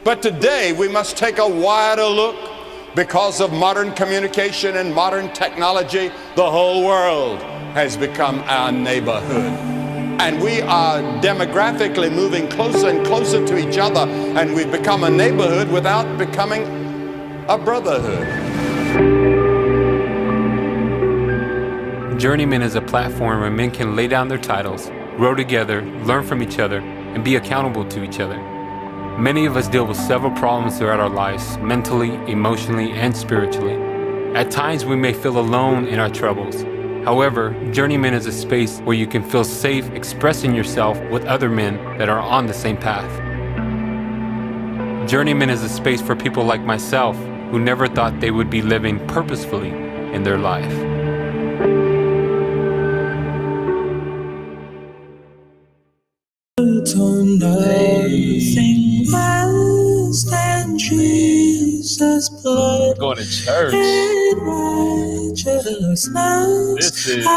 But today we must take a wider look. Because of modern communication and modern technology, the whole world has become our neighborhood. And we are demographically moving closer and closer to each other, and we've become a neighborhood without becoming a brotherhood. Journeyman is a platform where men can lay down their titles, grow together, learn from each other, and be accountable to each other. Many of us deal with several problems throughout our lives, mentally, emotionally, and spiritually. At times, we may feel alone in our troubles. However, Journeyman is a space where you can feel safe expressing yourself with other men that are on the same path. Journeyman is a space for people like myself who never thought they would be living purposefully in their life. Going to church. This is the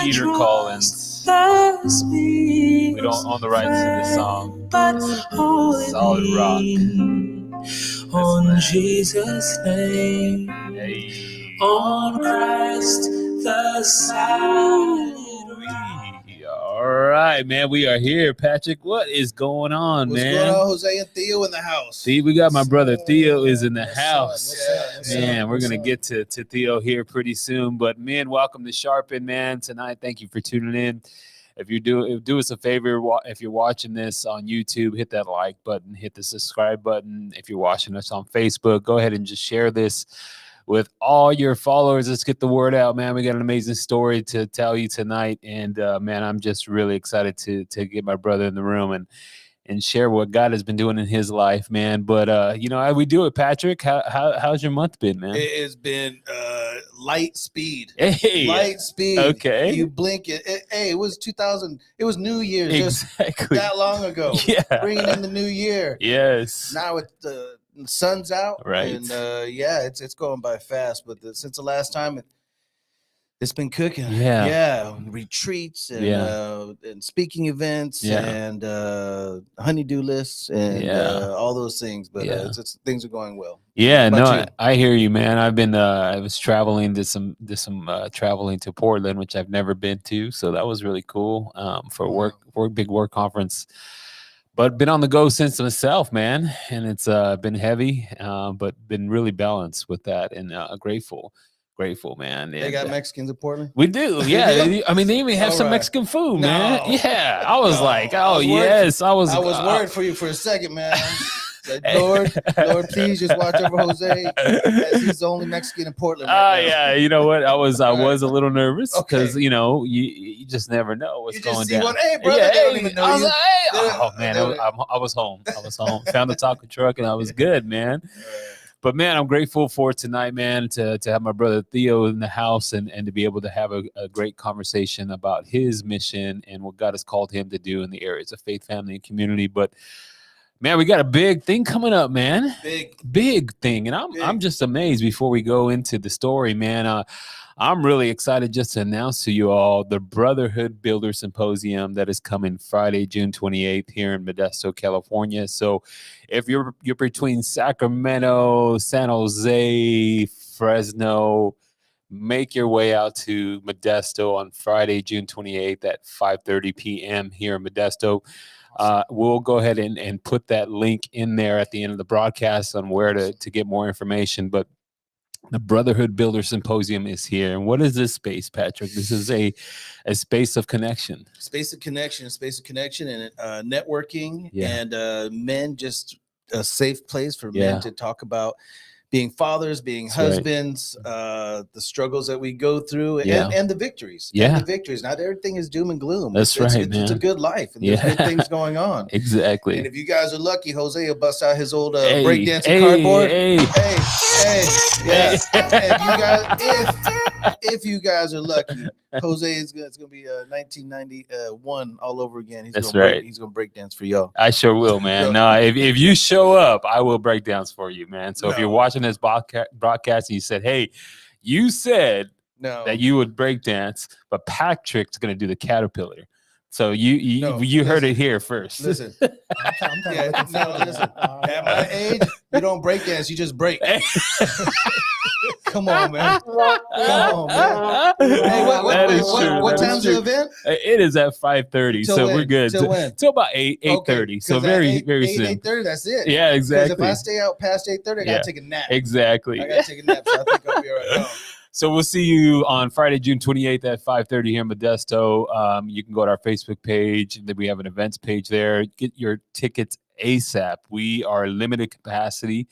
Peter Collins. We don't own the rights to this song. Solid rock. On Jesus' name. Hey. On Christ the side. All right, man. We are here. Patrick, what is going on, What's man? What's going on, Jose and Theo in the house? See, we got my brother Theo is in the house. What's up? Man, we're going to get to Theo here pretty soon. But, man, welcome to Sharpen, man. Tonight, thank you for tuning in. If you do us a favor, if you're watching this on YouTube, hit that like button, hit the subscribe button. If you're watching us on Facebook, go ahead and just share this with all your followers. Let's get the word out, man. We got an amazing story to tell you tonight. And, man, I'm just really excited to get my brother in the room and share what God has been doing in his life, man. But, you know, how we do it, Patrick. How's your month been, man? It has been light speed. Hey. Light speed. Okay. You blink it. Hey, it was 2000. It was New Year's Exactly. just that long ago. Yeah. Bringing in the new year. Yes. Now the sun's out. Right. And, yeah, it's going by fast. But since the last time, it's been cooking. Yeah. Yeah. Retreats and speaking events and honeydew lists and all those things. But things are going well. Yeah, no, I hear you, man. I've been I was traveling to some traveling to Portland, which I've never been to, so that was really cool for big work conference. But been on the go since myself, man, and it's been heavy, but been really balanced with that, and grateful, man. They got Mexicans in Portland? We do, yeah. I mean, they even have some Mexican food, man. Yeah, I was like, oh yes, I was worried for you for a second, man. Like, Lord, please just watch over Jose, as he's the only Mexican in Portland right now. Yeah, you know what? I was a little nervous because you know you just never know what's going down. One, hey, brother, they don't even know I was you. like, hey. Oh man, I was home. Found a taco truck and I was good, man. But man, I'm grateful for tonight, man, to have my brother Theo in the house and to be able to have a great conversation about his mission and what God has called him to do in the areas of faith, family, and community. But man, we got a big thing coming up, man. Big thing. And I'm just amazed before we go into the story, man. I'm really excited just to announce to you all the Brotherhood Builder Symposium that is coming Friday, June 28th here in Modesto, California. So if you're between Sacramento, San Jose, Fresno, make your way out to Modesto on Friday, June 28th at 5:30 p.m. here in Modesto. We'll go ahead and put that link in there at the end of the broadcast on where to get more information. But the Brotherhood Builder Symposium is here. And what is this space, Patrick? This is a space of connection. Space of connection and networking and men, just a safe place for men to talk about being fathers, being husbands, the struggles that we go through, and the victories. Yeah. And the victories. Not everything is doom and gloom. That's right, man. It's a good life, and there's good things going on. Exactly. And if you guys are lucky, Jose will bust out his old breakdancing cardboard. Hey. Yeah. If you guys are lucky, Jose it's going to be 1991 all over again. He's going to break dance for y'all. I sure will, man. No, if you show up, I will break dance for you, man. So if you're watching this broadcast and you said, hey, you said that you would break dance, but Patrick's going to do the caterpillar So you heard it here first. Listen, I'm kind of looking forward to listen. that. At my age, you don't break dance, you just break. Come on, man. Come on, man. Hey, what time's the event? It is at 5:30, so we're good. Till when? Till about 8:30. So very soon. 8:30. That's it. Yeah, exactly. Because if I stay out past 8:30, I gotta take a nap. Exactly. I gotta take a nap, so I think I'll be all right. No. So we'll see you on Friday, June 28th at 5:30 here in Modesto. You can go to our Facebook page. Then we have an events page there. Get your tickets ASAP. We are limited capacity,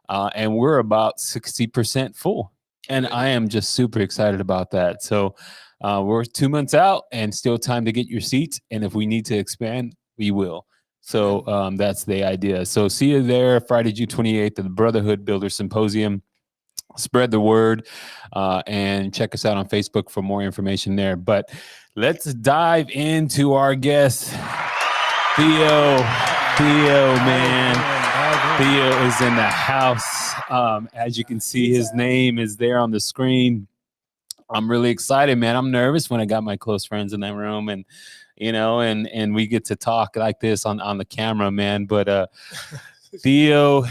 and we're about 60% full. And I am just super excited about that. So we're 2 months out and still time to get your seats. And if we need to expand, we will. So that's the idea. So see you there Friday, June 28th at the Brotherhood Builder Symposium. Spread the word and check us out on Facebook for more information there. But let's dive into our guest, Theo, man. Theo is in the house. As you can see, his name is there on the screen. I'm really excited, man. I'm nervous when I got my close friends in that room, and and we get to talk like this on the camera, man. But Theo,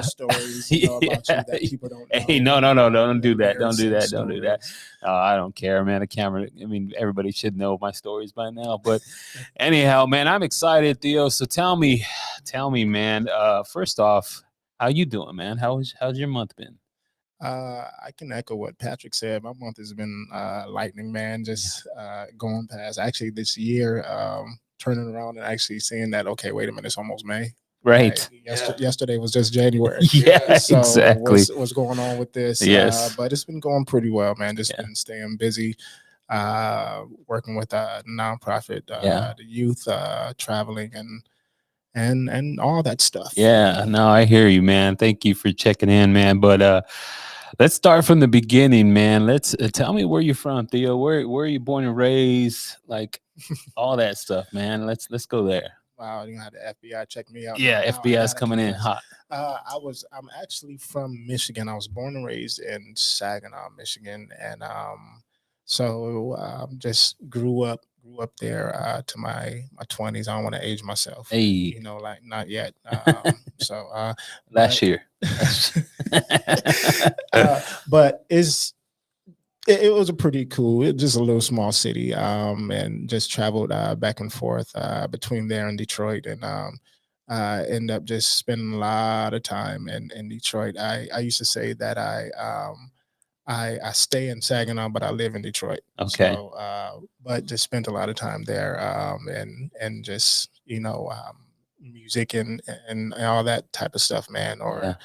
stories about you that people don't know. Hey, no, don't do that. Don't do that. I don't care, man. The camera, I mean, everybody should know my stories by now. But anyhow, man, I'm excited, Theo. So tell me, man, first off, how you doing, man? How's your month been? I can echo what Patrick said. My month has been lightning, man. Just going past actually this year, turning around and actually seeing that, okay, wait a minute, it's almost May. Right. Yesterday was just January. Yeah, so exactly. What's going on with this? Yes. But it's been going pretty well, man. Just been staying busy, working with a nonprofit, the youth, traveling and all that stuff. Yeah, no, I hear you, man. Thank you for checking in, man. But let's start from the beginning, man. Let's tell me where you're from, Theo. Where are you born and raised? Like all that stuff, man. Let's go there. Wow, you had the FBI check me out. Yeah, FBI's coming in hot. I'm actually from Michigan. I was born and raised in Saginaw, Michigan, and so just grew up there to my 20s. I don't want to age myself. Hey, like not yet. Last year. But it was a pretty cool. It just a little small city, and just traveled back and forth between there and Detroit, and end up just spending a lot of time in Detroit. I used to say that I stay in Saginaw, but I live in Detroit. Okay. So, but just spent a lot of time there, and just music and all that type of stuff, man. Or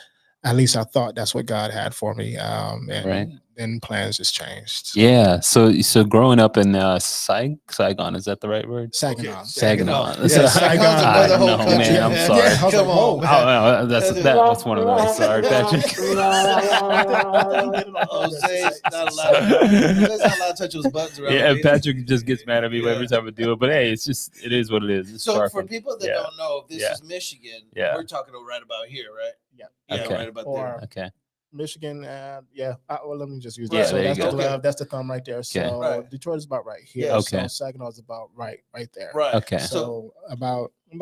at least I thought that's what God had for me. And then plans just changed. So. Yeah. So growing up in Saigon, is that the right word? Saginaw. Okay. Saginaw. Yeah, Saigon's another whole country. Man, I'm sorry. Yeah, come on. Oh, that's one of those. Sorry, Patrick. Jose's not allowed. There's not allowed to touch those buttons around. Yeah, Patrick just gets mad at me every time I do it. But hey, it is what it is. It's so sharpened. for people that don't know, if this is Michigan, we're talking right about here, right? Yeah. Okay. Right about there. Okay. Michigan, well, let me just use Yeah, that. So there you that's go. the glove, that's the thumb right there. So Detroit is about right here. Yeah. Okay. So Saginaw is about right there. Right. Okay. So about an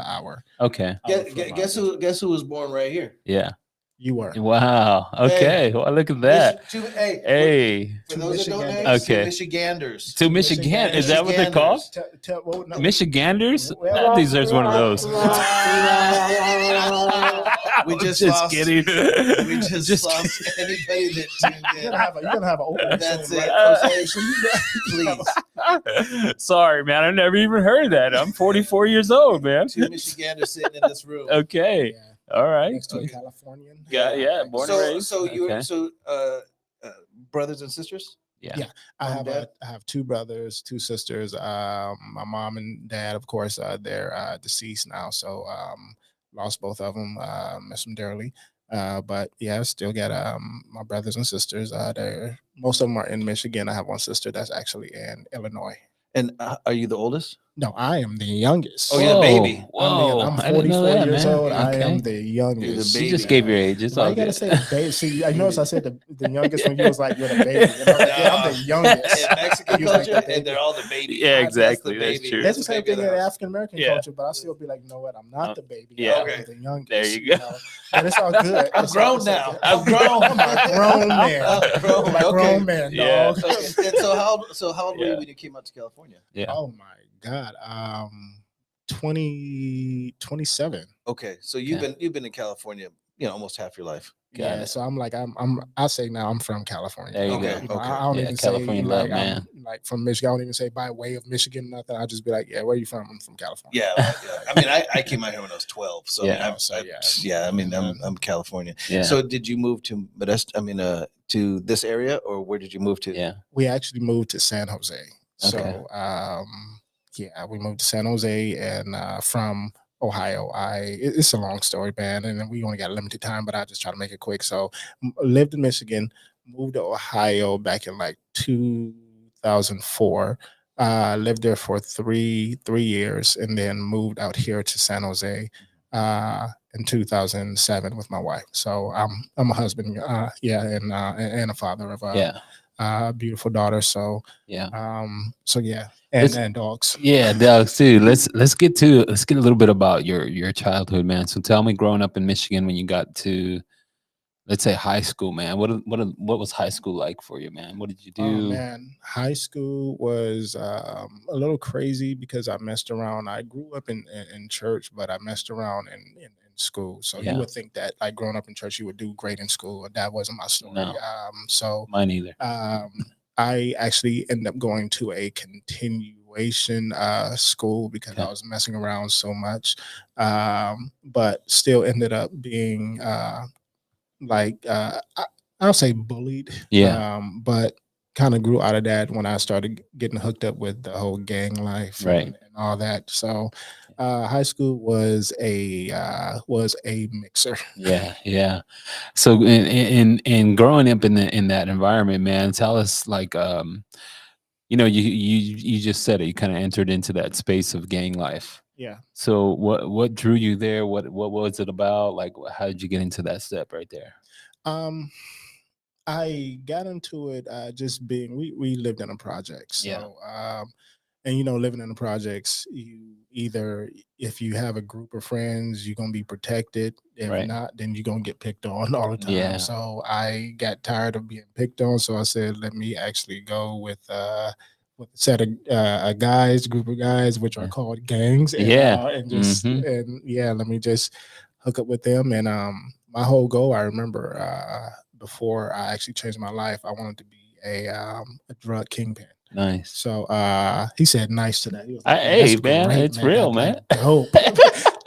hour. Okay. Guess who was born right here? Yeah. You were. Wow. Okay. Well, look at that. Hey. For those that don't know, Okay. Michiganders. To Michigan. Is that what they're called? Michiganders? That deserves one of those. We just kidding. We just lost anybody that tuned in. You're gonna have an open. That's it. Please. Sorry, man. I've never even heard that. I'm 44 years old, man. 2 Michiganders sitting in this room. Okay. Yeah. All right. Next to a Californian. Yeah. Born and raised. So you Okay. brothers and sisters? Yeah. I have 2 brothers, 2 sisters. My mom and dad, of course, they're deceased now. So lost both of them. Miss them dearly. But yeah, I still got my brothers and sisters. Most of them are in Michigan. I have one sister that's actually in Illinois. And are you the oldest? No, I am the youngest. Oh, you're the baby. Whoa, I'm I didn't know 44 that, years man. old. I am Okay. the youngest. baby. You just gave your age. It's Why all you gotta good. say the baby? See, I noticed I said the youngest when you was like, you're the baby. And I'm like, yeah, I'm the youngest. In Mexican He was like, culture, the and baby. they're all the baby. Yeah, exactly. That's That's the true. baby. That's the the same baby of thing the in house. African American Yeah. culture, but I still be like, you know what? I'm not the baby. Yeah. I'm Okay. the youngest. There you go. know? But it's all good. I'm It's all- grown now. good. I'm grown. I'm a grown man. I'm grown. I'm a Okay. grown man, Yeah. dog. Okay. And so how old were you Yeah. when you came out to California? Yeah. Oh my God. 27. Okay, so you've been in California, almost half your life. Got Yeah, it. so I'm like I say now I'm from California. There you Okay, go. You know, okay. I don't Yeah, even California say love, like I'm man. like from Michigan. I don't even say by way of Michigan nothing. I just be like, yeah, where you from? I'm from California. Yeah. I mean, I came out here when I was 12, so Yeah. I mean, I'm California. Yeah. So did you move to Modesto? I mean, to this area, or where did you move to? Yeah. We actually moved to San Jose. So Okay. yeah, we moved to San Jose and from Ohio. It's a long story, man, and we only got limited time, but I just try to make it quick. So lived in Michigan, moved to Ohio back in like 2004. Lived there for three years, and then moved out here to San Jose in 2007 with my wife. So I'm a husband, and a father of beautiful daughter. So Yeah. so yeah, Let's- and dogs. Yeah, dogs too. Let's get a little bit about your childhood, man. So tell me, growing up in Michigan, when you got to, let's say, high school, man. What was high school like for you, man? What did you Oh do? man, high school was a little crazy because I messed around. I grew up in church, but I messed around in school. So Yeah. you would think that like growing up in church, you would do great in school. That wasn't my story. No. So Mine either. I actually ended up going to a continuation school because I was messing around so much, but still ended up being I'll say bullied. Yeah. But kind of grew out of that when I started getting hooked up with the whole gang life Right. and all that. So high school was a mixer. Yeah. So in growing up in that environment, man, tell us like you just said it. You kind of entered into that space of gang life. Yeah. So what drew you there? What was it about? Like, how did you get into that step right there? I got into it just being we lived in a project. So Yeah. and living in the projects, you either if you have a group of friends, you're gonna be protected. If Right. not, then you're gonna get picked on all the time. Yeah. So I got tired of being picked on. So I said, let me actually go with a set of group of guys, which are called gangs. And, Yeah. and just let me just hook up with them. And my whole goal, I remember before I actually changed my life, I wanted to be a drug kingpin. Nice. So he said nice to that. He was like, hey, man, great, it's real, man. Dope.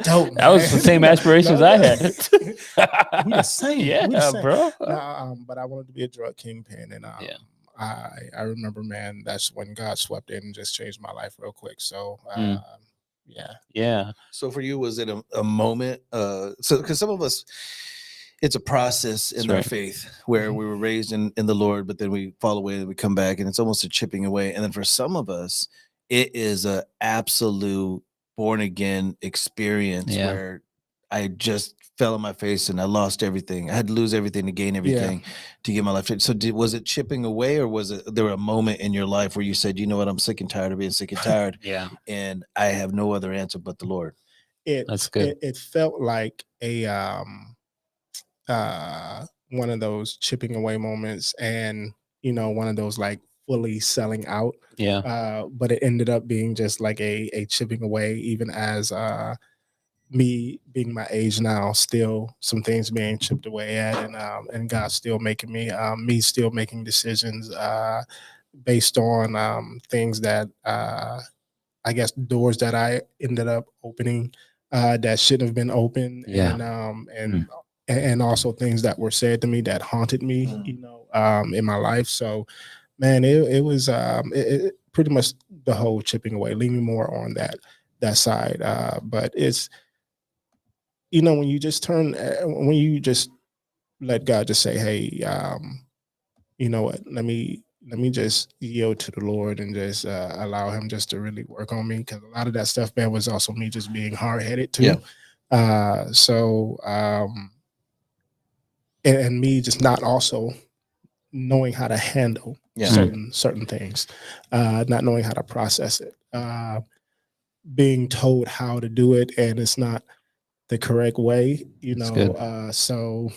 Dope. That was the same aspirations I had. We the same. Yeah, we the same. bro. But I wanted to be a drug kingpin, and I remember, man, that's when God swept in and just changed my life real quick. So yeah. So for you, was it a moment? So because some of us, it's a process in our faith where we were raised in the Lord, but then we fall away and we come back, and it's almost a chipping away. And then for some of us, it is a absolute born again experience where I just fell on my face and I lost everything. I had to lose everything to gain everything to get my life. So was it chipping away, or was there a moment in your life where you said, you know what, I'm sick and tired of being sick and tired. And I have no other answer but the Lord. That's good. It felt like a one of those chipping away moments, and one of those like fully selling out. But it ended up being just like a chipping away, even as me being my age now, still some things being chipped away at, and God still making me still making decisions based on things that I guess doors that I ended up opening that shouldn't have been open, and also things that were said to me that haunted me, in my life. So, man, it was pretty much the whole chipping away, leaning more on that side. But it's when you just when you just let God just say, hey, you know what, let me let me just yield to the Lord and just allow him just to really work on me. Cause a lot of that stuff, man, was also me just being hard headed too. Yeah. And me just not also knowing how to handle certain things, not knowing how to process it, being told how to do it, and it's not the correct way, So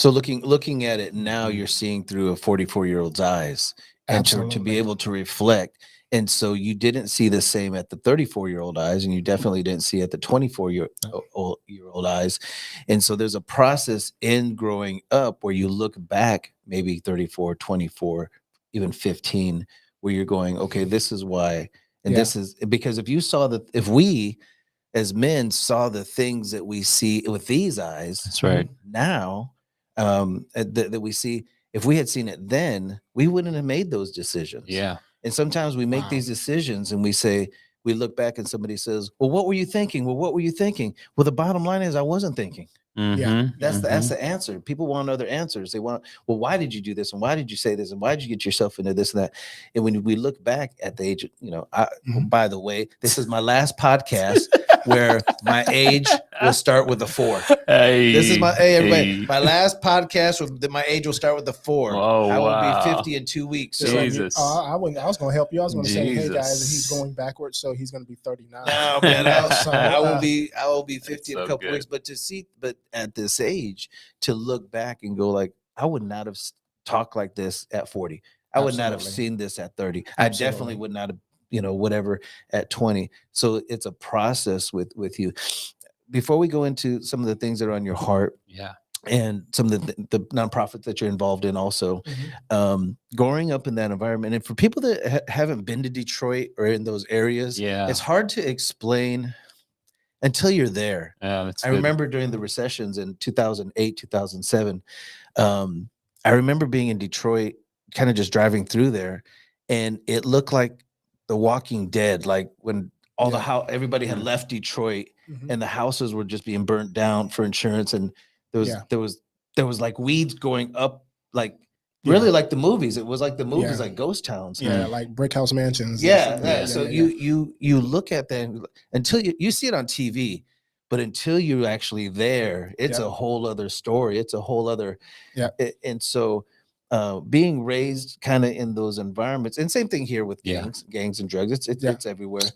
looking at it now, you're seeing through a 44-year-old's eyes, and to be able to reflect. And so you didn't see the same at the 34-year-old eyes, and you definitely didn't see at the 24-year-old eyes. And so there's a process in growing up where you look back, maybe 34, 24, even 15, where you're going, okay, this is why. And this is because if we as men saw the things that we see with these eyes, That's right. now, that we see, if we had seen it then, we wouldn't have made those decisions. Yeah. And sometimes we make these decisions and we look back and somebody says, well, what were you thinking? Well, what were you thinking? Well, the bottom line is I wasn't thinking. That's the answer. People want other answers. They want, well, why did you do this? And why did you say this? And why did you get yourself into this and that? And when we look back at the age, by the way, this is my last podcast where my age will start with a 4. This is everybody. My last podcast my age will start with a 4. Oh, I will be 50 in 2 weeks. So Jesus. I was going to help you. I was going to say, hey guys, he's going backwards, so he's going to be 39. No, man, I will be 50 in a couple weeks. But at this age, to look back and go like, I would not have talked like this at 40. I would not have seen this at 30. I definitely would not have, whatever at 20. So it's a process with you. Before we go into some of the things that are on your heart, and some of the nonprofits that you're involved in also, growing up in that environment, and for people that haven't been to Detroit or in those areas, it's hard to explain until you're there. I remember during the recessions in 2008, 2007, I remember being in Detroit, kind of just driving through there, and it looked like The Walking Dead, like when everybody had left Detroit and the houses were just being burnt down for insurance, and there was like weeds going up, like really like the movies. It was like the movies, like ghost towns. Like brick house mansions. So you look at that until you see it on TV, but until you're actually there, it's a whole other story. It's a whole other. And so being raised kind of in those environments, and same thing here with gangs and drugs. It's everywhere.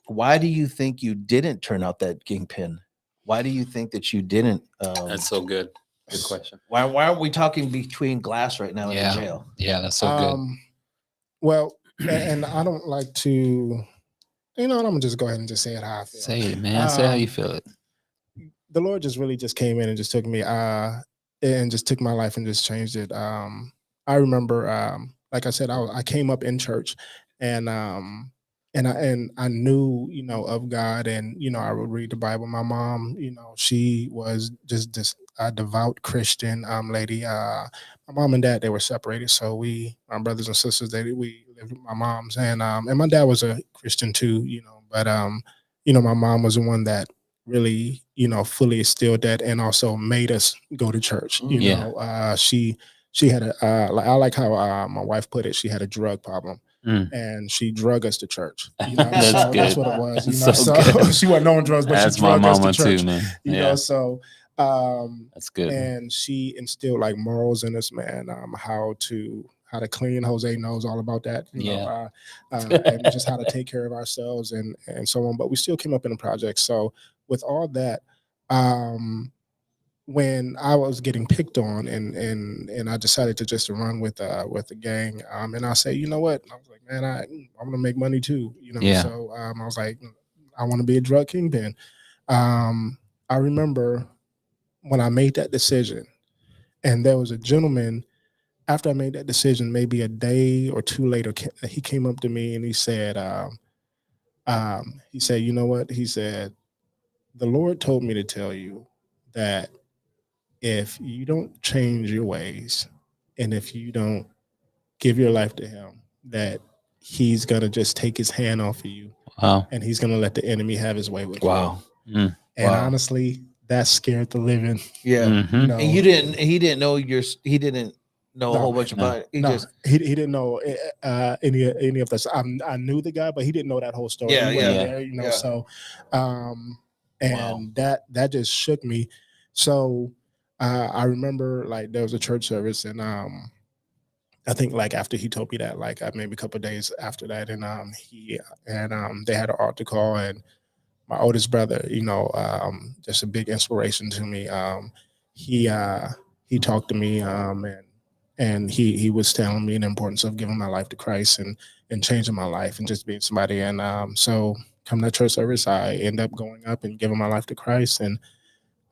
Why do you think you didn't turn out that kingpin? Why do you think that you didn't? That's so good. Good question. Why aren't we talking between glass right now in the jail? Yeah, that's so good. Well, and I don't like to, I'm gonna just go ahead and just say it how I feel. Say it, man. Say how you feel it. The Lord just really just came in and just took me, and just took my life and just changed it. I remember, like I said, I came up in church, and I knew, of God, and, I would read the Bible. My mom, she was just this devout Christian lady. My mom and dad, they were separated. So my brothers and sisters, we lived with my moms, and my dad was a Christian too, but, my mom was the one that really, fully instilled that, and also made us go to church. She had I like how my wife put it. She had a drug problem. And she drug us to church. That's what it was. So she wasn't on drugs, but that's she drug us to church. Too, man. That's good. And she instilled like morals in us, man. How to clean. Jose knows all about that. And just how to take care of ourselves and so on. But we still came up in the project. So with all that, when I was getting picked on and I decided to just run with the gang, and I say, you know what? I was like, man, I want to make money too, So I was like, I want to be a drug kingpin. I remember when I made that decision, and there was a gentleman after I made that decision, maybe a day or two later, he came up to me and he said, you know what? He said, the Lord told me to tell you that if you don't change your ways and if you don't give your life to him, that he's going to just take his hand off of you. Wow. And he's going to let the enemy have his way with you. Mm. And honestly, that scared the living. And he didn't know a whole bunch about it. He didn't know any of this. I knew the guy, but he didn't know that whole story. Yeah, He wasn't yeah. there, you know. Yeah. So, and that just shook me. So I remember like there was a church service, and I think like after he told me that, like maybe a couple of days after that, and they had an altar call, and my oldest brother, you know, just a big inspiration to me. He talked to me, and he was telling me the importance of giving my life to Christ and changing my life and just being somebody. And so come to church service, I end up going up and giving my life to Christ. And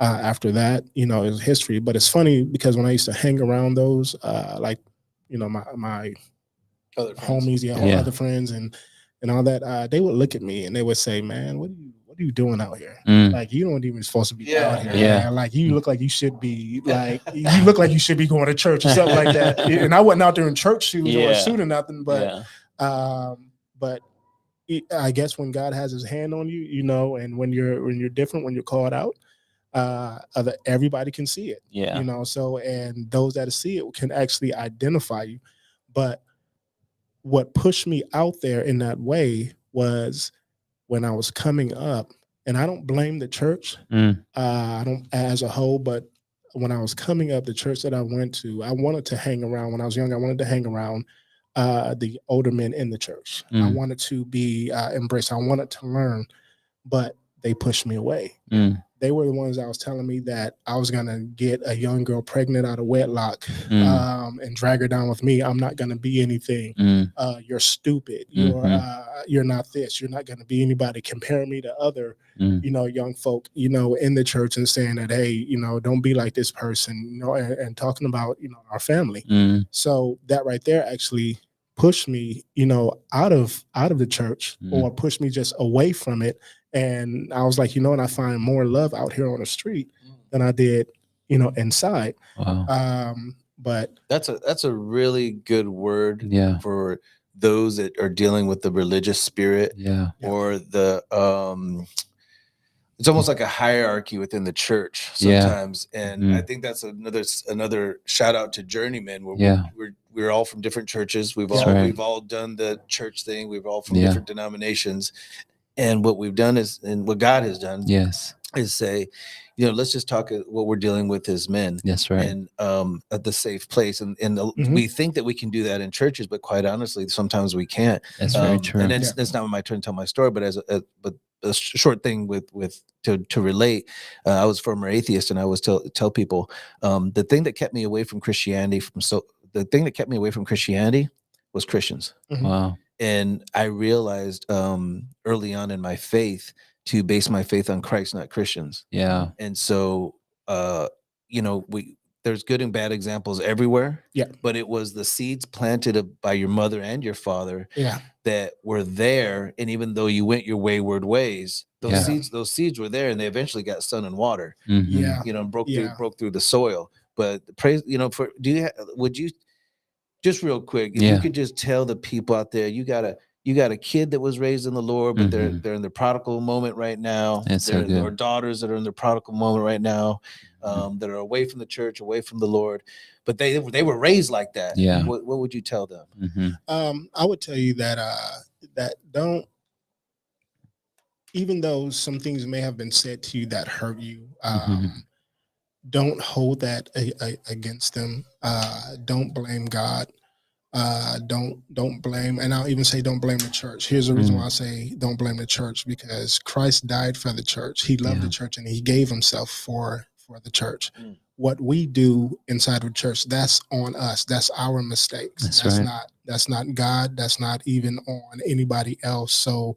after that, you know, it's history. But it's funny because when I used to hang around those, like, you know, my Other friends. homies, other friends and all that, they would look at me and they would say, "Man, what are you doing out here? Like, you don't even supposed to be out here. Man. Like, you look like you should be like, you look like you should be going to church or something like that." And I wasn't out there in church shoes or a suit or nothing, but I guess when God has His hand on you, you know, and when you're different, when you're called out, everybody can see it. You know, so and those that see it can actually identify you. But what pushed me out there in that way was when I was coming up, and I don't blame the church, I don't as a whole, but when I was coming up, the church that I went to, I wanted to hang around. When I was young, I wanted to hang around the older men in the church. I wanted to be embraced. I wanted to learn, but they pushed me away. They were the ones that was telling me that I was gonna get a young girl pregnant out of wedlock and drag her down with me. I'm not gonna be anything. You're stupid. You're not this. You're not gonna be anybody. Comparing me to other, you know, young folk, you know, in the church and saying that, hey, you know, don't be like this person, you know, and talking about, you know, our family. So that right there actually pushed me, you know, out of the church or pushed me just away from it. And I was like, you know, and I find more love out here on the street than I did, you know, inside. Wow. But that's a really good word for those that are dealing with the religious spirit or the it's almost like a hierarchy within the church sometimes. And I think that's another shout out to journeymen where we're all from different churches. We've all done the church thing. We're all from different denominations. And what we've done is, and what God has done is say, you know, let's just talk what we're dealing with as men. That's right. And at the safe place. And we think that we can do that in churches, but quite honestly, sometimes we can't. That's very true. And it's not my turn to tell my story, but but a short thing to relate. I was a former atheist, and I always tell people the thing that kept me away from Christianity was Christians. Wow. And I realized early on in my faith to base my faith on Christ, not Christians. Yeah. And so, you know, there's good and bad examples everywhere. Yeah. But it was the seeds planted by your mother and your father that were there. And even though you went your wayward ways, those seeds were there, and they eventually got sun and water. You know, and broke through the soil. But praise, you know, would you just real quick, if you could just tell the people out there, you got a kid that was raised in the Lord, but they're in their prodigal moment right now. Or daughters that are in their prodigal moment right now, that are away from the church, away from the Lord, but they were raised like that. What would you tell them? I would tell you that don't, even though some things may have been said to you that hurt you, don't hold that against them. Don't blame God. Don't blame, and I'll even say don't blame the church. Here's the reason why I say don't blame the church, because Christ died for the church. He loved the church, and He gave Himself for the church. What we do inside of church, that's on us. That's our mistakes. That's not God. That's not even on anybody else. So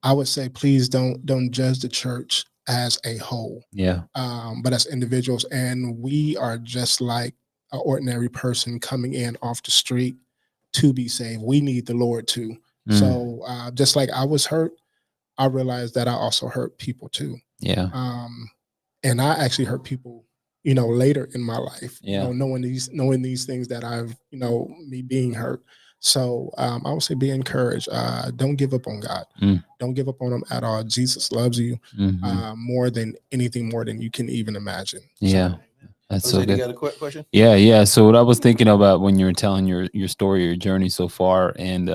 I would say, please don't judge the church as a whole. But as individuals, and we are just like an ordinary person coming in off the street to be saved. We need the Lord too. So just like I was hurt, I realized that I also hurt people too. And I actually hurt people, you know, later in my life, you know, knowing these things that I've, you know, me being hurt. So I would say be encouraged. Don't give up on God. Don't give up on Him at all. Jesus loves you more than anything, more than you can even imagine. That's Jose, so good. you got a quick question? Yeah. So what I was thinking about when you were telling your story, your journey so far, and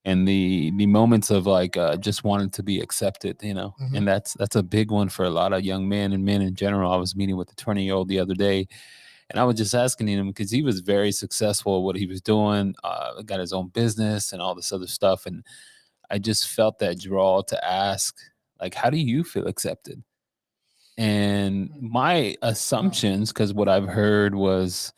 the moments of like just wanting to be accepted, Mhm. and that's a big one for a lot of young men and men in general. I was meeting with a 20-year-old the other day, and I was just asking him because he was very successful at what he was doing, got his own business and all this other stuff, and I just felt that draw to ask, like, how do you feel accepted? And my assumptions, because what I've heard was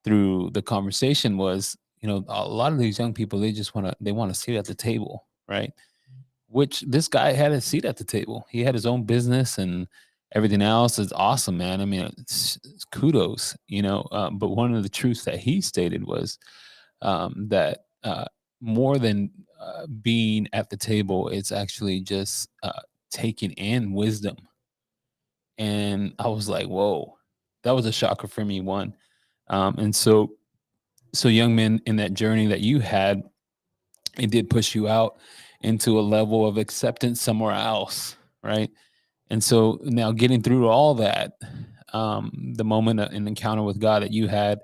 through the conversation was, a lot of these young people, they want to sit at the table, right? Which this guy had a seat at the table. He had his own business and everything else is awesome, man. I mean, it's kudos, but one of the truths that he stated was that more than being at the table, it's actually just taking in wisdom. And I was like, whoa, that was a shocker for me, one. And so young men, in that journey that you had, it did push you out into a level of acceptance somewhere else, right? And so now getting through all that, the moment an encounter with God that you had,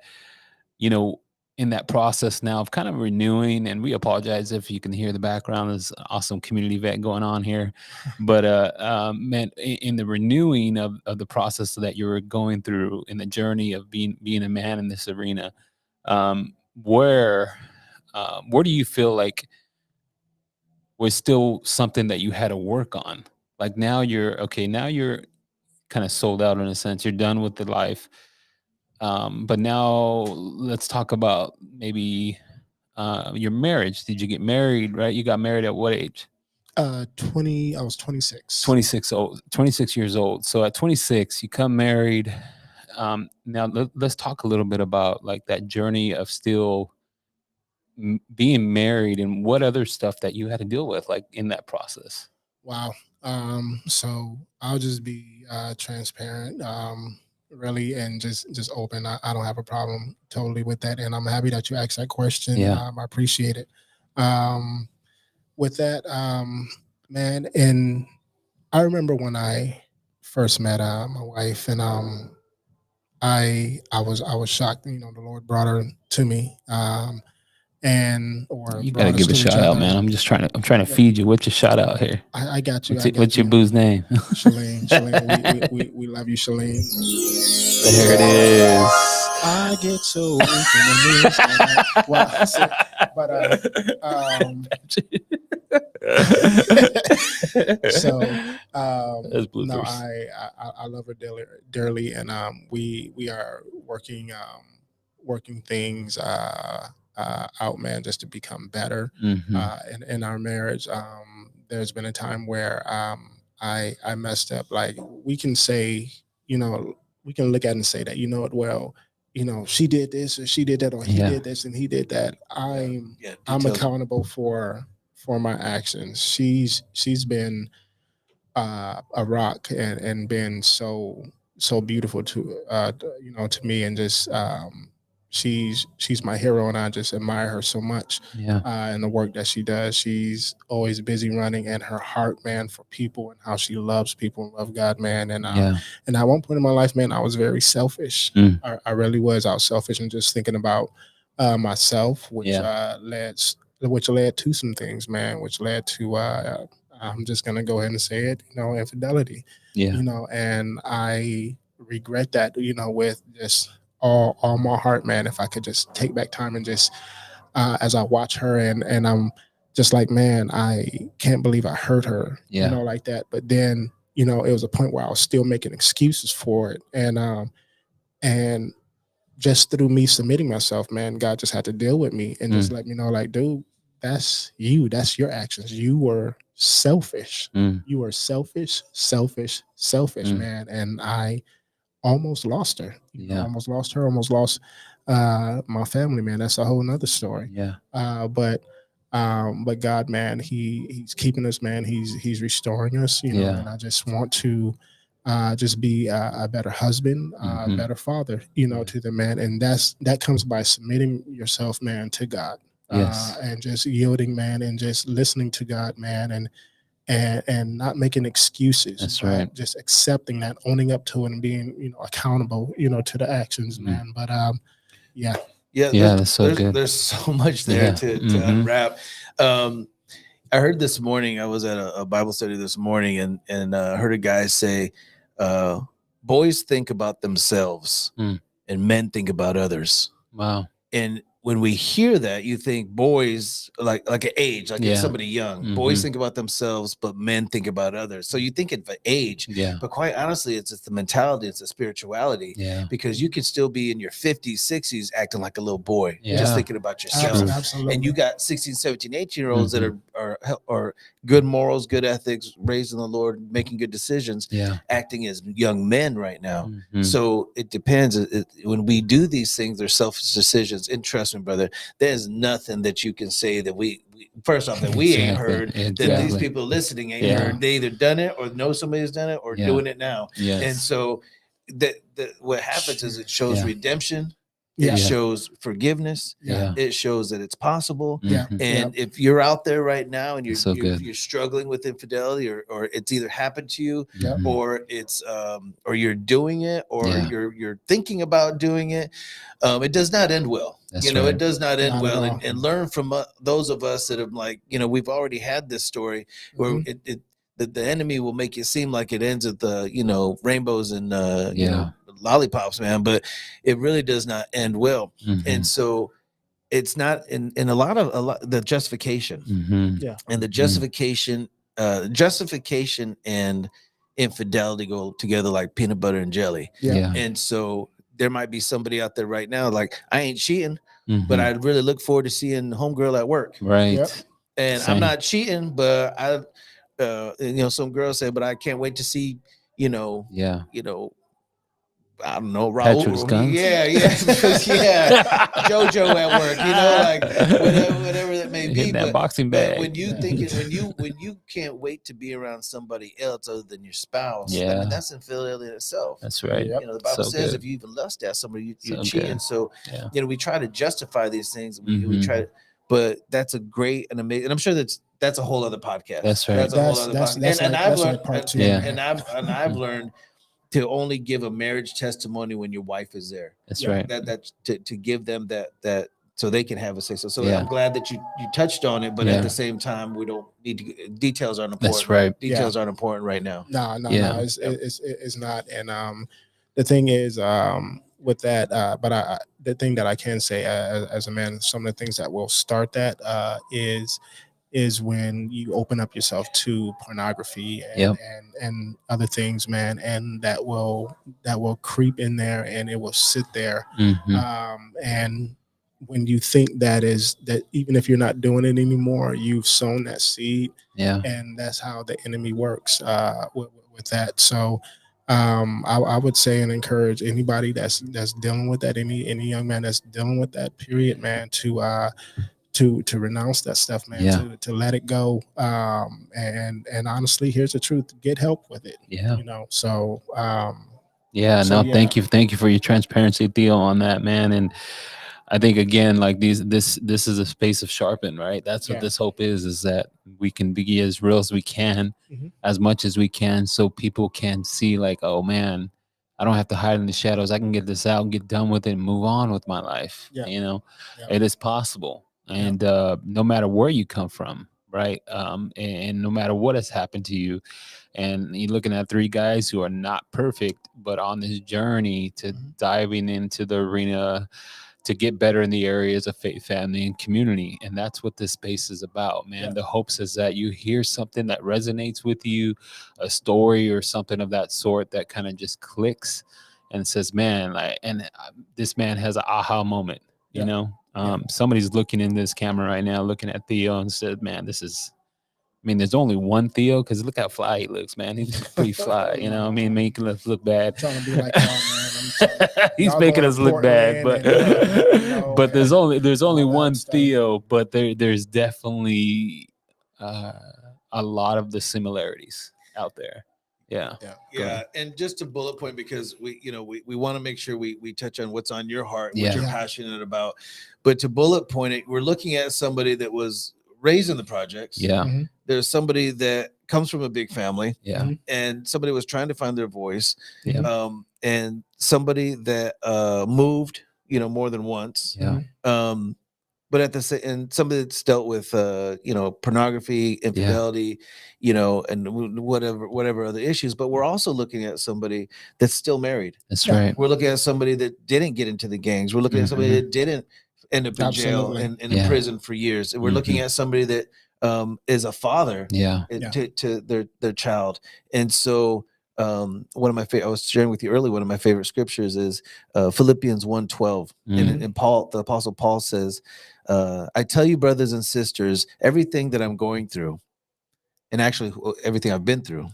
you know, in that process now of kind of renewing, and we apologize if you can hear the background. There's an awesome community event going on here. But man, in the renewing of the process that you were going through in the journey of being a man in this arena, where do you feel like was still something that you had to work on? Like now you're okay, now you're kind of sold out in a sense. You're done with the life. But now let's talk about maybe your marriage. Did you get married, right? You got married at what age? 20. I was 26. 26 years old. So at 26, you come married. Now let's talk a little bit about like that journey of still being married and what other stuff that you had to deal with, like in that process. Wow. So I'll just be transparent, really, and just open. I don't have a problem totally with that, and I'm happy that you asked that question. Yeah. I appreciate it. With that, man, and I remember when I first met my wife, and I was shocked. The Lord brought her to me, or You brought gotta us give a to each shout out, other. man. I'm trying to feed you. What's your shout out here? I got you. What's your boo's name? Shalene. We love you, Shalene. There it is. I get so weak in the knees. Well, so, but so That's no, bloopers. I love her dearly, and we are working things out, man, just to become better in our marriage. There's been a time where I messed up. Like we can say, we can look at it and say that, well, she did this or she did that or he did this and he did that. I'm accountable for my actions. She's been a rock and been so beautiful to me, and just she's my hero, and I just admire her so much. Yeah. And the work that she does. She's always busy running, and her heart, man, for people and how she loves people and love God, man. And and at one point in my life, man, I was very selfish. I really was. I was selfish and just thinking about myself, which led to some things, man, which led to I'm just gonna go ahead and say it, infidelity. And I regret that, with just all my heart, man. If I could just take back time and just as I watch her, and I'm just like, man, I can't believe I hurt her, like that. But then, it was a point where I was still making excuses for it. And just through me submitting myself, man, God just had to deal with me and just let me know, like, dude, that's you. That's your actions. You were selfish. You were selfish, man. And I almost lost her. Almost lost her. Almost lost my family, man. That's a whole nother story. But God, man, He's keeping us, man. He's restoring us. And I just want to just be a better husband, a better father, to the man. And that comes by submitting yourself, man, to God. And just yielding, man, and just listening to God, man, and not making excuses. That's but right. Just accepting that, owning up to it, and being, accountable, to the actions, man. But yeah. Yeah, that's so good. There's so much there to unwrap. I heard this morning, I was at a Bible study this morning, and heard a guy say, boys think about themselves and men think about others. Wow. And when we hear that, you think boys like an age, like if somebody young, boys think about themselves, but men think about others. So you think of an age, but quite honestly, it's the mentality, it's the spirituality. Because you could still be in your 50s, 60s acting like a little boy, just thinking about yourself. Absolutely. And you got 16, 17, 18-year-olds that are good morals, good ethics, raised in the Lord, making good decisions, acting as young men right now. So it depends. When we do these things, they're selfish decisions. And trust me, brother, there's nothing that you can say that we first off that we ain't heard, that these people listening ain't heard. They either done it or know somebody's done it or doing it now. And so that what happens is it shows redemption. It shows forgiveness. It shows that it's possible. And if you're out there right now and you're struggling with infidelity, or it's either happened to you, or it's or you're doing it, or you're thinking about doing it, it does not end well. It does not end well. And learn from those of us that have, like, we've already had this story where the enemy will make it seem like it ends with the rainbows and lollipops, man, but it really does not end well. And so it's not in a lot the justification and the justification and infidelity go together like peanut butter and jelly. And so there might be somebody out there right now like, I ain't cheating, but I really look forward to seeing homegirl at work, and I'm not cheating, but I some girls say, but I can't wait to see I don't know, Raul. JoJo at work, whatever that may be. Hitting that boxing bag. When you can't wait to be around somebody else other than your spouse, I mean, that's infidelity in itself. That's right. The Bible says if you even lust at somebody, you're cheating. Good. So we try to justify these things. We try, but that's a great and amazing. And I'm sure that's a whole other podcast. That's right. That's a whole other podcast. And I've learned, and I've learned to only give a marriage testimony when your wife is there. That's right. That to give them that so they can have a say. So I'm glad that you touched on it, but at the same time, we don't need to. Details aren't important. That's right. Details aren't important right now. No. It's not. And the thing is, with that, but the thing that I can say as a man, some of the things that will start that is when you open up yourself to pornography and other things, man, and that will creep in there and it will sit there. And when you think that even if you're not doing it anymore, you've sown that seed, and that's how the enemy works with that. So I would say and encourage anybody that's dealing with that, any young man that's dealing with that period, man, to renounce that stuff, man, to let it go. And honestly, here's the truth: get help with it. So thank you for your transparency, Theo, on that, man. And I think again, like this is a space of sharpen, right? That's what this hope is that we can be as real as we can, as much as we can, so people can see, like, oh man, I don't have to hide in the shadows. I can get this out and get done with it and move on with my life. It is possible. And no matter where you come from, right? And no matter what has happened to you, and you're looking at three guys who are not perfect, but on this journey to diving into the arena to get better in the areas of faith, family, and community. And that's what this space is about, man. The hopes is that you hear something that resonates with you, a story or something of that sort that kind of just clicks and says, man, this man has an aha moment, you know? Somebody's looking in this camera right now, looking at Theo and said, man, there's only one Theo, because look how fly he looks, man. He's pretty fly, making us look bad. Trying to be like, oh, man, he's making us look bad, but but there's only one Theo, but there's definitely a lot of the similarities out there. Yeah. And just a bullet point, because we want to make sure we touch on what's on your heart, what you're passionate about. But to bullet point it, we're looking at somebody that was raised in the projects. There's somebody that comes from a big family. Yeah. And somebody was trying to find their voice. Yeah. And somebody that moved, more than once. Yeah. But at the same, and somebody that's dealt with pornography, infidelity, and whatever other issues. But we're also looking at somebody that's still married. That's right. We're looking at somebody that didn't get into the gangs. We're looking at somebody that didn't end up in jail and in prison for years. And we're looking at somebody that is a father to their child. And so one of my favorite, I was sharing with you earlier, one of my favorite scriptures is Philippians 1:12. And Paul, the apostle Paul says, I tell you, brothers and sisters, everything that I'm going through, and actually everything I've been through,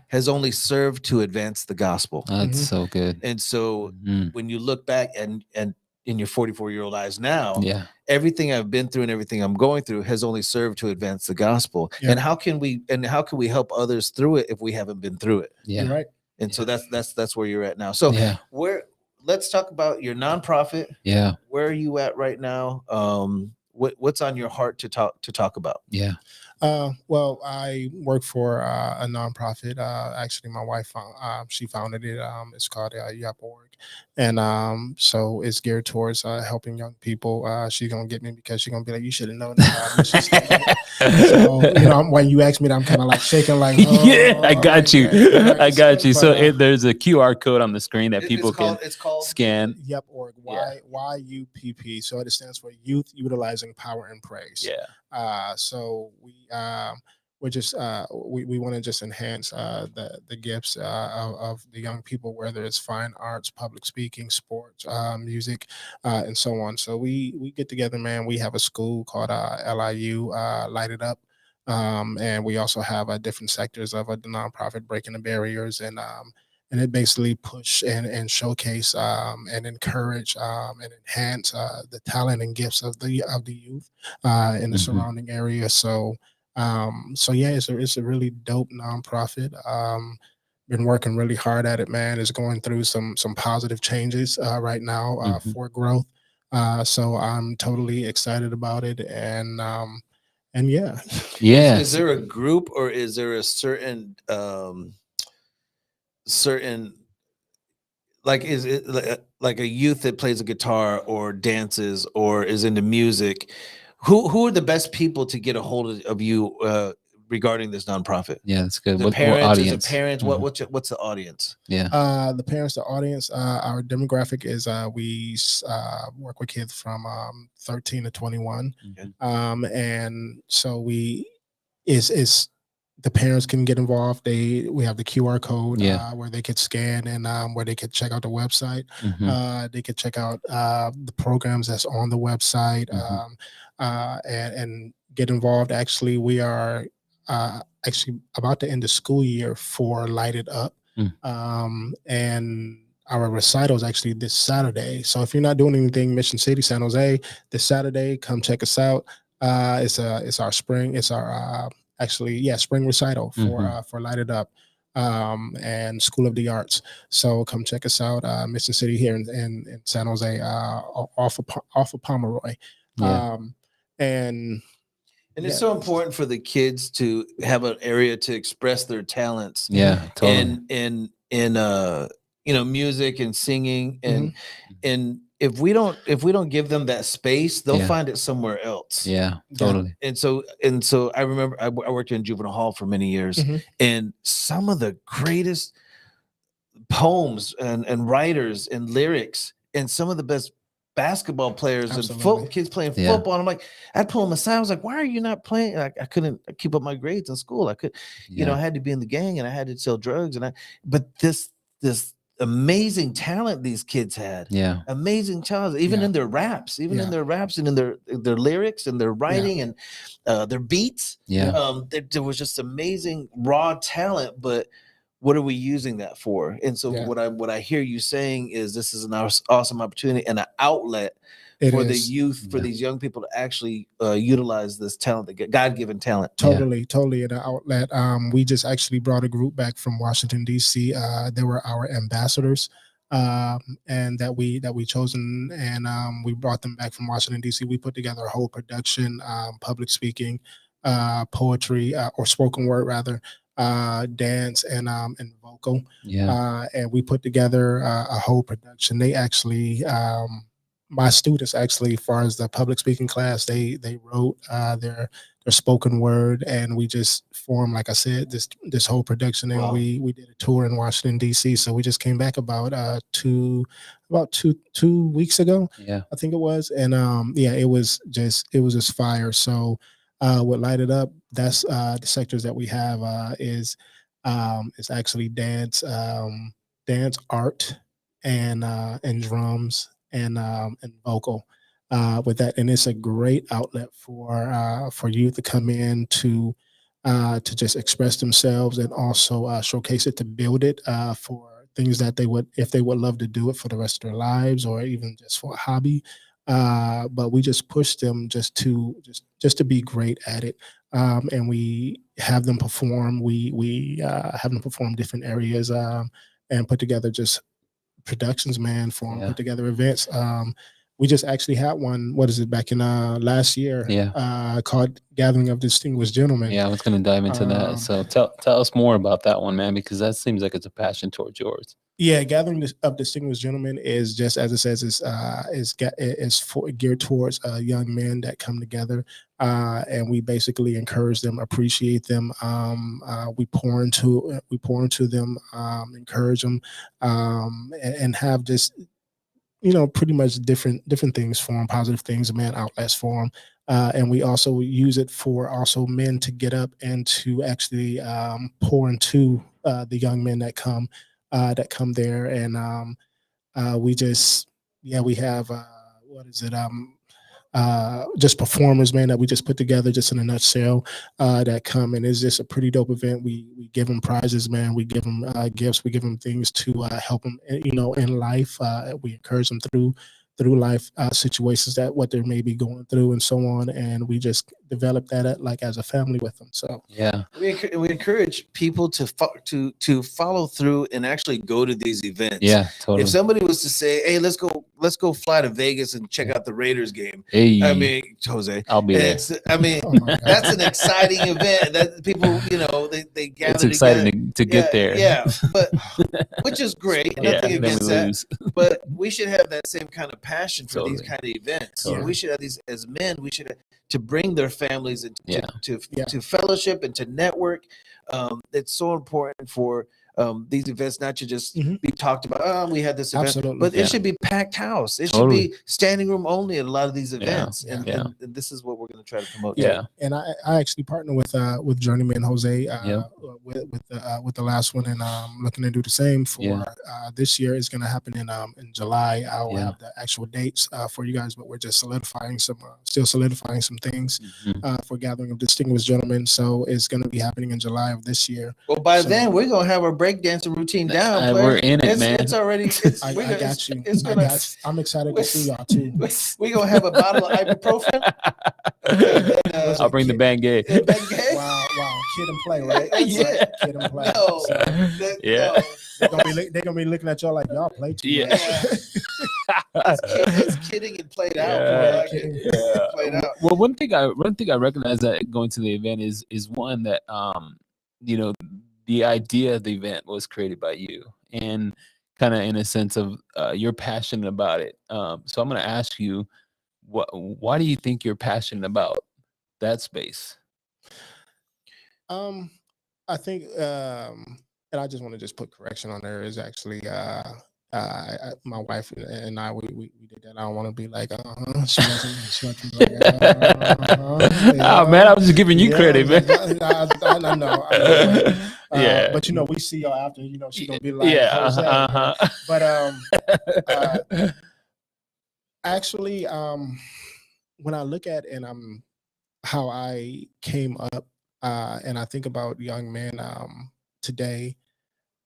has only served to advance the gospel. That's so good. And so when you look back and in your 44-year-old eyes now, everything I've been through and everything I'm going through has only served to advance the gospel. And how can we help others through it if we haven't been through it? You're right. And so that's where you're at now. So let's talk about your nonprofit. Yeah. Where are you at right now? What's on your heart to talk about? Yeah. Well, I work for a nonprofit. Actually, my wife she founded it. It's called Yup.org, and so it's geared towards helping young people. She's gonna get me because she's gonna be like, "You should have known that." So, when you ask me, that I'm kind of like shaking, like, yeah, I got you. Right? I got you. But, So there's a QR code on the screen that people can scan. Yup.org. YUPP. So it stands for Youth Utilizing Power and Praise. Yeah. So we just we want to just enhance the gifts of the young people, whether it's fine arts, public speaking, sports, music, and so on. So we get together, man. We have a school called LIU, Light It Up, and we also have different sectors of the nonprofit, breaking the barriers, and it basically push and showcase and encourage and enhance the talent and gifts of the youth in the surrounding area. So yeah, it's a really dope nonprofit. Been working really hard at it, man. It's going through some positive changes right now for growth. So I'm totally excited about it, and yeah. Is there a group, or is there a certain like, is it like a youth that plays a guitar or dances or is into music? Who are the best people to get a hold of you regarding this nonprofit? Yeah, that's good. What audience? Is it parents? What's the audience? Yeah. The parents, the audience, our demographic is we work with kids from 13 to 21. And so is the parents can get involved. We have the QR code where they could scan and where they could check out the website. They could check out the programs that's on the website and get involved. Actually, we are actually about to end the school year for Light It Up. And our recital is actually this Saturday. So if you're not doing anything, Mission City, San Jose, this Saturday, come check us out. It's our spring. It's our spring recital for Light It Up and School of the Arts. So come check us out, Mission City here in San Jose, off of Pomeroy. And it's so important for the kids to have an area to express their talents. Yeah, totally. In music and singing, and if we don't give them that space, they'll find it somewhere else. Yeah, totally. And so I remember I worked in juvenile hall for many years, and some of the greatest poems and writers and lyrics and some of the best basketball players and kids playing football. And I'm like, I'd pull them aside. I was like, why are you not playing? I couldn't keep up my grades in school. I could, I had to be in the gang and I had to sell drugs. But this amazing talent these kids had. Yeah. Amazing talent, even in their raps, and in their lyrics and their writing and their beats. Yeah. There was just amazing raw talent, but what are we using that for? And so what I hear you saying is this is an awesome opportunity and an outlet for the youth, for these young people to actually utilize this talent, the God-given talent. Totally an outlet. We just actually brought a group back from Washington, D.C. They were our ambassadors, and that we chosen, and we brought them back from Washington, D.C. We put together a whole production, public speaking, poetry or spoken word rather, dance and vocal. And we put together a whole production. They actually, my students actually, as far as the public speaking class, they wrote their spoken word, and we just formed, like I said, this whole production. And we did a tour in Washington D.C. So we just came back about two weeks ago, I think it was. And it was just fire. So what Light It Up, that's the sectors that we have is actually dance, art, and drums and vocal. With that, and it's a great outlet for youth to come in to just express themselves, and also showcase it, to build it for things that they would, if they would love to do it for the rest of their lives, or even just for a hobby. But we just push them just to be great at it. And we have them perform. We have them perform different areas, and put together just productions, man, for them, put together events. We just actually had one, back in last year, called Gathering of Distinguished Gentlemen. Yeah, I was going to dive into that. So tell us more about that one, man, because that seems like it's a passion towards yours. Yeah, Gathering of Distinguished Gentlemen is, just as it says, is geared towards young men that come together, and we basically encourage them, appreciate them. We pour into them, encourage them, and have just, pretty much different things for them, positive things, man, outlets for them. And we also use it for also men to get up and to actually pour into the young men that come there. And we just, we have just performers, man, that we just put together, just in a nutshell, that come, and it's just a pretty dope event. We give them prizes, man. We give them gifts. We give them things to help them, in life. We encourage them through life situations, that what they may be going through, and so on. And we just develop that like as a family with them. So we encourage people to follow through and actually go to these events. Yeah, totally. If somebody was to say, "Hey, let's go fly to Vegas and check out the Raiders game," hey, I mean, Jose, I'll be there. That's an exciting event that people, they gather. It's exciting to get there. Yeah, but which is great. Nothing against that. But we should have that same kind of passion for these kind of events. Totally. We should have these, as men. We should have, to bring their families to fellowship and to network. It's so important for these events not to just be talked about. Oh, we had this event. Absolutely. But it should be packed house. It should be standing room only at a lot of these events. And this is what we're going to try to promote. And I actually partner with Journeyman Jose with the last one, and looking to do the same for this year. Is going to happen in July. I'll have the actual dates for you guys, but we're just solidifying some things for Gathering of Distinguished Gentlemen. So it's going to be happening in July of this year. Well, by then we're going to have our breakdancing routine down. We're in it, man. It's already. I got you. I'm excited to see y'all too. We're going to have a bottle of ibuprofen. I'll bring the Bengay. Wow, kid and play, right? Kid and play. No, yeah. They're gonna be looking at y'all like y'all play too much. It's kidding and played out. Played out. Well, one thing I recognize that going to the event is one that the idea of the event was created by you, and kind of in a sense of you're passionate about it. So I'm going to ask you, why do you think you're passionate about that space? I think, and I just want to just put correction on there, is actually my wife and I, we did that. I don't want to be like, she wasn't like, oh man, I was just giving you credit, man. I know. But we see y'all after. She's gonna be like, But actually, when I look at how I came up, and I think about young men today.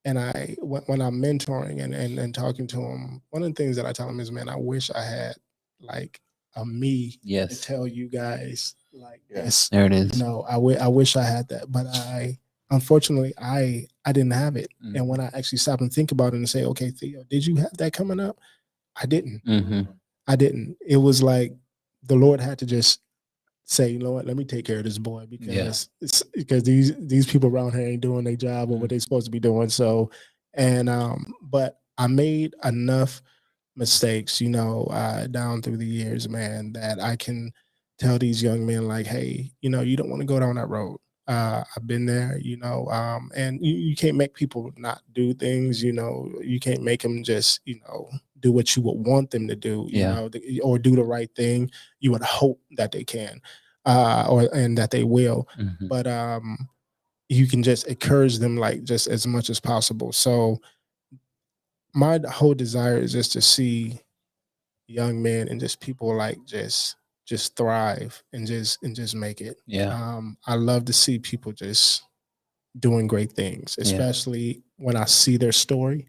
And when I'm mentoring and talking to them, one of the things that I tell them is, man, I wish I had like a me to tell you guys like this. There it is. I wish I had that, but unfortunately I didn't have it. And when I actually stop and think about it and say, okay, Theo, did you have that coming up? I didn't. I didn't. It was like the Lord had to just say, you know what, let me take care of this boy because these people around here ain't doing their job or what they're supposed to be doing. So, and but I made enough mistakes, down through the years, man, that I can tell these young men like, hey, you don't want to go down that road. I've been there, and you can't make people not do things, you can't make them just, do what you would want them to do, or do the right thing. You would hope that they can, and that they will. But you can just encourage them like just as much as possible. So my whole desire is just to see young men and just people like just thrive and just make it. I love to see people just doing great things, especially when I see their story.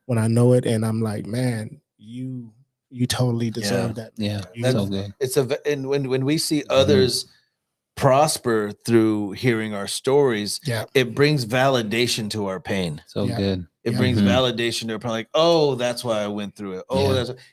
When I know it and I'm like, man, you totally deserve that. Yeah. You- So good. And when we see others prosper through hearing our stories, it brings validation to our pain. So good. It brings validation to our pain, like, oh, that's why I went through it. Oh,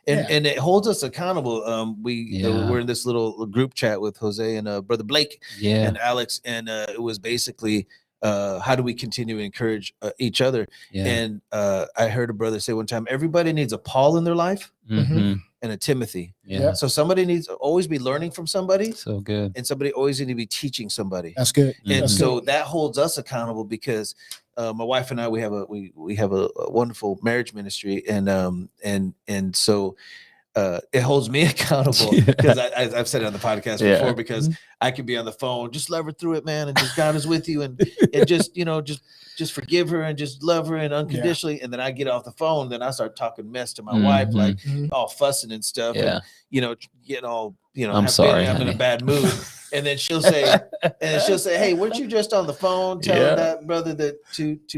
and it holds us accountable. We're in this little group chat with Jose and Brother Blake and Alex, and it was basically how do we continue to encourage each other? And I heard a brother say one time, everybody needs a Paul in their life and a Timothy. So somebody needs to always be learning from somebody. So good. And somebody always need to be teaching somebody. That's good. And That's so good. that holds us accountable because my wife and I, we have a wonderful marriage ministry, and so it holds me accountable because I've said it on the podcast before, because I could be on the phone, just love her through it, man, and just God is with you, and just just forgive her and just love her and unconditionally. And then I get off the phone, then I start talking mess to my wife, like all fussing and stuff, and getting all I'm sorry, I'm in a bad mood. And then she'll say, hey, weren't you just on the phone telling that brother that just,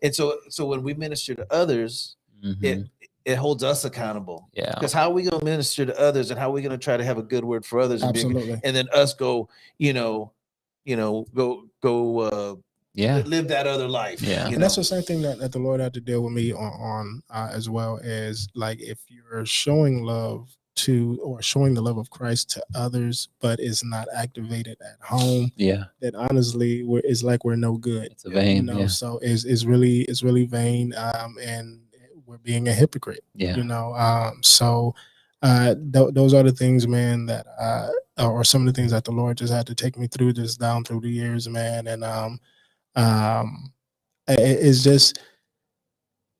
and so when we minister to others, it holds us accountable. Because how are we going to minister to others, and how are we going to try to have a good word for others? Absolutely. And then us go, live that other life. And that's the same thing that the Lord had to deal with me on as well, as like, if you're showing love to, or showing the love of Christ to others, but is not activated at home, then honestly, it's like we're no good. It's a vain, So it's really vain, and we're being a hypocrite. So those are the things, man, that or some of the things that the Lord just had to take me through, just down through the years, man. And it's just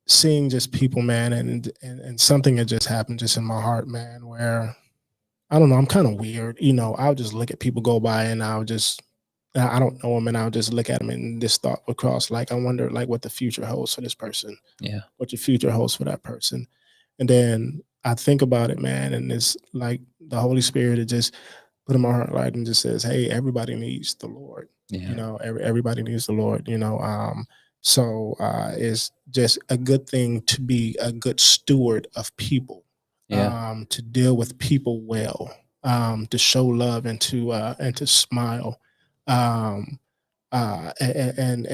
seeing just people, man, and something had just happened just in my heart, man, where I don't know, I'm kind of weird. I'll just look at people go by, and I don't know them, and I'll just look at them, and this thought would cross, like, I wonder like what the future holds for this person. What the future holds for that person. And then I think about it, man, and it's like the Holy Spirit had just put in my heart, like, and just says, hey, everybody needs the Lord. Everybody needs the Lord. So it's just a good thing to be a good steward of people, to deal with people well, to show love, and to smile, and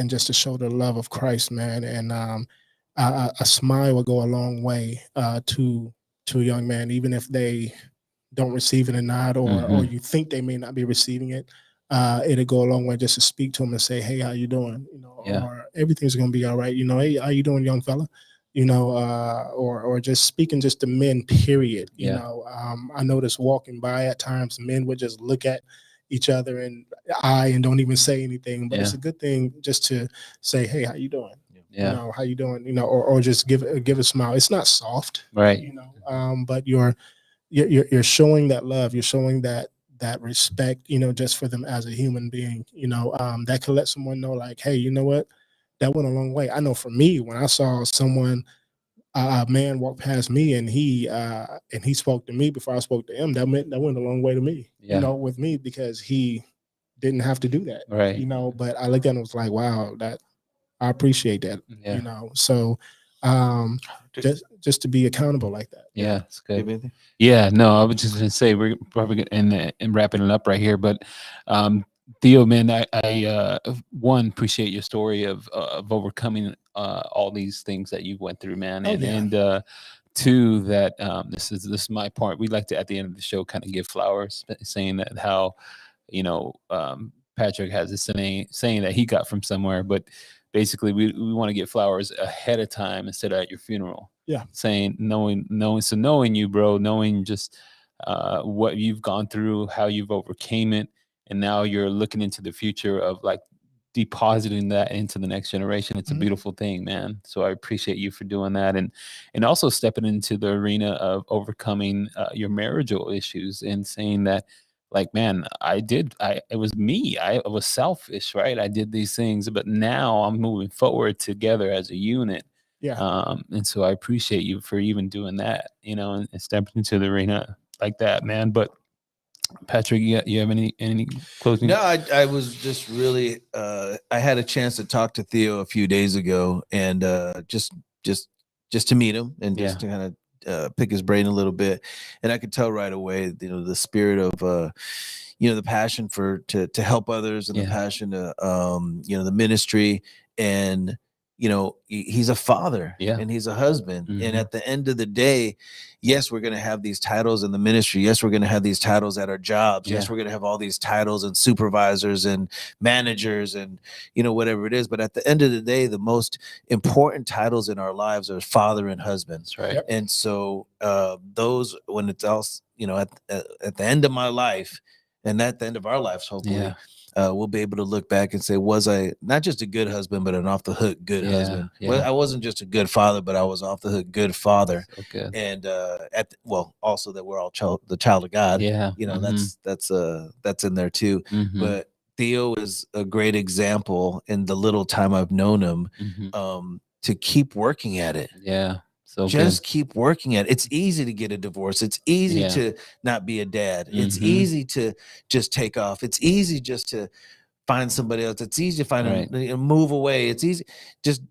just to show the love of Christ, man. And a smile will go a long way to a young man, even if they don't receive it or not, or you think they may not be receiving it. It'll go a long way just to speak to them and say, hey, how you doing? Or everything's going to be all right. Hey, how you doing, young fella? Or just speaking just to men, period. I noticed walking by at times, men would just look at each other and don't even say anything, but it's a good thing just to say, hey, how you doing? How you doing? Or just give a smile. It's not soft, right? But you're showing that love. You're showing that respect, just for them as a human being, that can let someone know, like, hey, you know what? That went a long way. I know for me, when I saw someone, a man walk past me, and he spoke to me before I spoke to him, that went a long way to me, with me, because he didn't have to do that, right? But I looked at him and was like, wow, that I appreciate that, So just to be accountable like that. It's good. No, I was just gonna say we're probably and wrapping it up right here, but Theo, man, I one, appreciate your story of overcoming all these things that you went through, man, and too that this is my part. We like to at the end of the show kind of give flowers, saying that how Patrick has this saying that he got from somewhere, but basically we want to get flowers ahead of time instead of at your funeral. Yeah, saying knowing you, bro, knowing just what you've gone through, how you've overcame it, and now you're looking into the future of like depositing that into the next generation. It's a beautiful thing, man. So I appreciate you for doing that, and also stepping into the arena of overcoming your marital issues and saying that, like, man, it was me. I was selfish, right? I did these things, but now I'm moving forward together as a unit. yeah. And so I appreciate you for even doing that, and stepping into the arena like that, man. But Patrick, you have any closing? No, I was just really I had a chance to talk to Theo a few days ago, and just to meet him and just to kind of pick his brain a little bit, and I could tell right away, the spirit of the passion to help others, and the passion to the ministry, and he's a father, and he's a husband, and at the end of the day, yes, we're going to have these titles in the ministry, yes, we're going to have these titles at our jobs, yes, we're going to have all these titles and supervisors and managers and whatever it is, but at the end of the day, the most important titles in our lives are father and husband. That's right. Yep. And so those, when it's all at the end of my life, and at the end of our lives, hopefully, we'll be able to look back and say, was I not just a good husband, but an off the hook good husband? Well, I wasn't just a good father, but I was off the hook good father. Okay. And also that we're all the child of God. Yeah. That's in there too. But Theo is a great example in the little time I've known him, to keep working at it. Yeah. So just keep working at it. It's easy to get a divorce. It's easy to not be a dad. It's easy to just take off. It's easy just to find somebody else. It's easy to find move away. It's easy. Just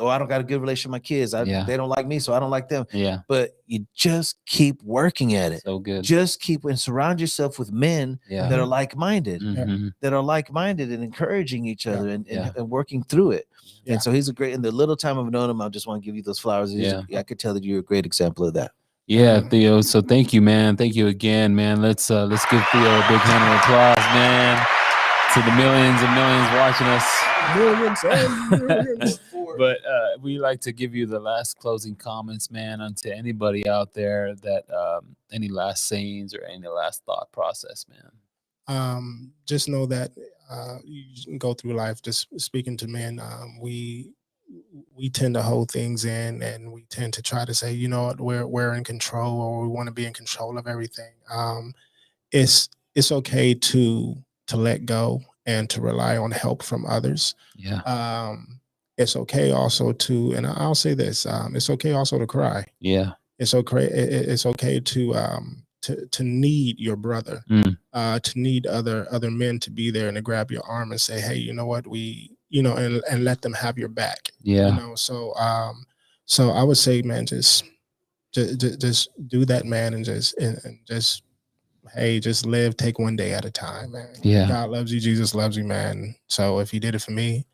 I don't got a good relationship with my kids. They don't like me, so I don't like them. Yeah. But you just keep working at it. So good. Just keep and surround yourself with men that are like-minded, and encouraging each other and working through it. Yeah. And so he's in the little time I've known him, I just want to give you those flowers. I could tell that you're a great example of that. Yeah, Theo. So thank you, man. Thank you again, man. Let's give Theo a big hand of applause, man. To the millions and millions watching us. Millions. But we like to give you the last closing comments, man, onto anybody out there that any last sayings or any last thought process, man. Just know that you can go through life just speaking to men. We tend to hold things in, and we tend to try to say, you know what, we're in control, or we want to be in control of everything. It's okay to let go and to rely on help from others. Yeah. It's okay also to, and I'll say this, it's okay also to cry. Yeah. It's okay. It's okay to need your brother, to need other men to be there and to grab your arm and say, hey, you know what, and let them have your back. Yeah. So I would say, man, just do that, man, and just hey, just live, take one day at a time, man. Yeah. God loves you, Jesus loves you, man. So if he did it for me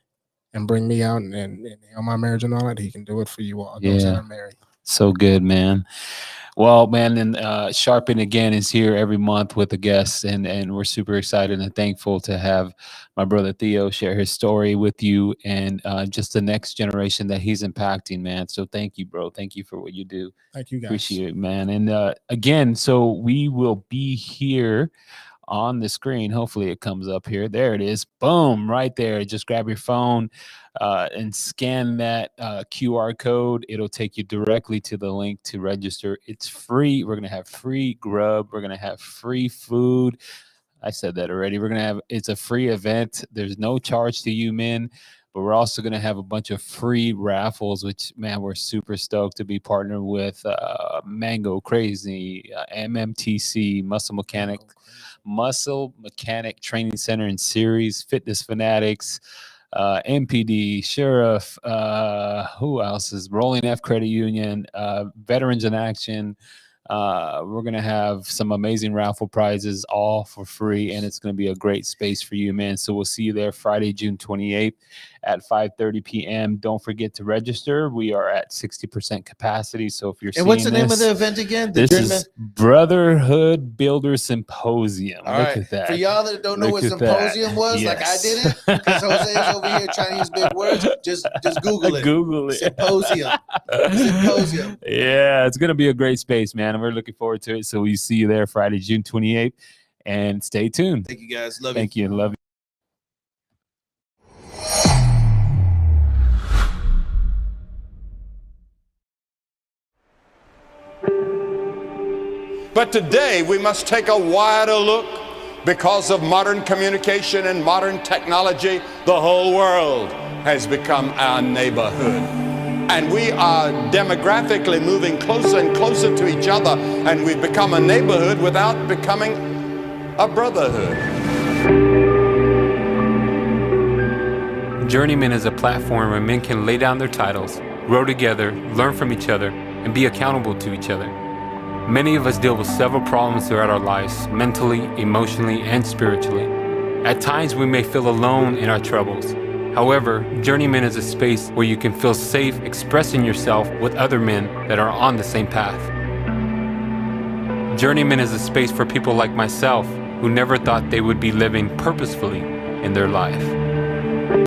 and bring me out and heal my marriage and all that, he can do it for you all, those that are married. So good, man. Well, man, and Sharpen again is here every month with a guest, and we're super excited and thankful to have my brother Theo share his story with you and just the next generation that he's impacting, man. So thank you, bro. Thank you for what you do. Thank you, guys. Appreciate it, man. And again, so we will be here on the screen. Hopefully it comes up here. There it is. Boom, right there. Just grab your phone and scan that QR code. It'll take you directly to the link to register. It's free. We're going to have free grub. We're going to have free food. I said that already. It's a free event. There's no charge to you, men. But we're also going to have a bunch of free raffles, which, man, we're super stoked to be partnered with Mango Crazy, MMTC, Muscle Mechanic Training Center and Series, Fitness Fanatics, MPD, Sheriff, who else is Rolling F Credit Union, Veterans in Action, We're going to have some amazing raffle prizes, all for free, and it's going to be a great space for you, man. So we'll see you there Friday, June 28th at 5:30 p.m. Don't forget to register. We are at 60% capacity. So if you're And what's the name of the event again? This is Brotherhood Builder Symposium. All Look right. at that. For y'all that don't know what symposium was, like I didn't, because Jose's over here trying to use big words, just Google it. Google it. Symposium. Symposium. Yeah, it's going to be a great space, man. And we're looking forward to it. So we see you there Friday, June 28th. And stay tuned. Thank you, guys. Love you. Thank you. Love you. But today we must take a wider look. Because of modern communication and modern technology, the whole world has become our neighborhood. And we are demographically moving closer and closer to each other, and we've become a neighborhood without becoming a brotherhood. Journeyman is a platform where men can lay down their titles, grow together, learn from each other, and be accountable to each other. Many of us deal with several problems throughout our lives, mentally, emotionally, and spiritually. At times, we may feel alone in our troubles. However, Journeyman is a space where you can feel safe expressing yourself with other men that are on the same path. Journeyman is a space for people like myself who never thought they would be living purposefully in their life.